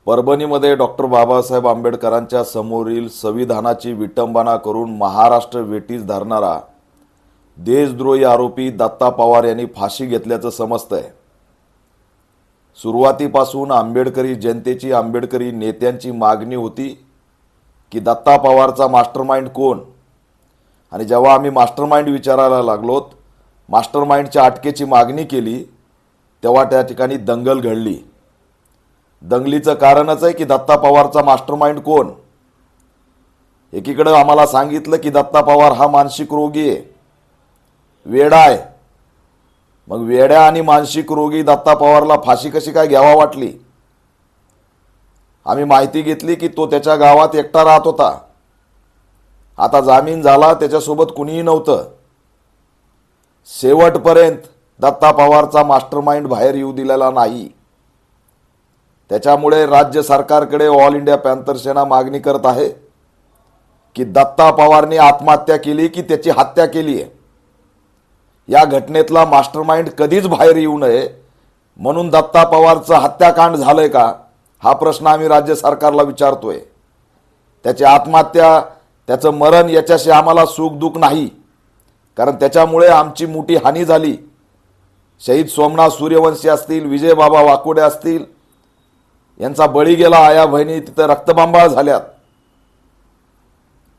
परभणीमध्ये doctor Babasaheb आंबेडकरांच्या समोरील संविधानाची विटंबना करून महाराष्ट्र वेठीस धरणारा देशद्रोही आरोपी दत्ता पवार यांनी फाशी घेतल्याचं समजतंय। सुरुवातीपासून आंबेडकरी जनतेची, आंबेडकरी नेत्यांची मागणी होती की दत्ता पवारचा मास्टरमाइंड कोण, आणि जेव्हा आम्ही मास्टरमाइंड विचारायला लागलोत, मास्टरमाइंडच्या अटकेची मागणी केली, तेव्हा त्या ठिकाणी दंगल घडली। दंगलीचं कारणच आहे की दत्ता पवारचा मास्टरमाइंड कोण। एकीकडे आम्हाला सांगितलं की दत्ता पवार हा मानसिक रोगी आहे, वेडा आहे। मग वेड्या आणि मानसिक रोगी दत्ता पवारला फाशी कशी काय घ्यावा वाटली? आम्ही माहिती घेतली की तो त्याच्या गावात एकटा राहत होता। आता जामीन झाला, त्याच्यासोबत कुणीही नव्हतं। शेवटपर्यंत दत्ता पवारचा मास्टरमाइंड बाहेर येऊ दिलेला नाही। त्याच्यामुळे राज्य सरकारकडे ऑल इंडिया पॅंथर सेना मागणी करत आहे की दत्ता पवारने आत्महत्या केली की त्याची हत्या केली आहे, या घटनेतला मास्टरमाइंड कधीच बाहेर येऊ नये म्हणून दत्ता पवारचं हत्याकांड झालंय का, हा प्रश्न आम्ही राज्य सरकारला विचारतोय। त्याची आत्महत्या, त्याचं मरण याच्याशी आम्हाला सुख दुःख नाही, कारण त्याच्यामुळे आमची मोठी हानी झाली। शहीद सोमनाथ सूर्यवंशी असतील, विजय बाबा वाकोडे असतील, यांचा बळी गेला, आया बहिणी तिथं रक्तबंबाळ झाल्यात।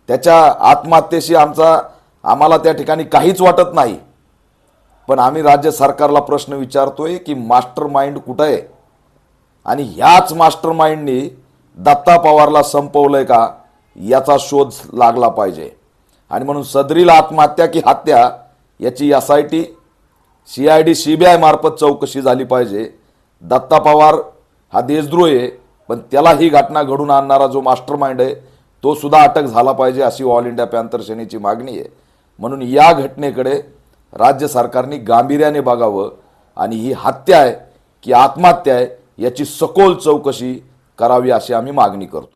त्याच्या आत्महत्येशी आम्हाला त्या ठिकाणी काहीच वाटत नाही, पण आम्ही राज्य सरकारला प्रश्न विचारतोय की मास्टरमाइंड कुठं आहे, आणि ह्याच मास्टरमाइंडनी दत्ता पवारला संपवलंय का याचा शोध लागला पाहिजे। आणि म्हणून सदरील आत्महत्या की हत्या याची SIT, CID, CBI मार्फत चौकशी झाली पाहिजे। दत्ता पवार हा देशद्रोही आहे, पण त्याला ही घटना घडून आणणारा जो मास्टरमाइंड आहे तो सुद्धा अटक झाला पाहिजे, अशी ऑल इंडिया पॅंथर सेनेची मागणी आहे। म्हणून या घटनेकडे राज्य सरकारने गांभीर्याने बघावं आणि ही हत्या आहे की आत्महत्या आहे याची सखोल चौकशी करावी, अशी आम्ही मागणी करतो।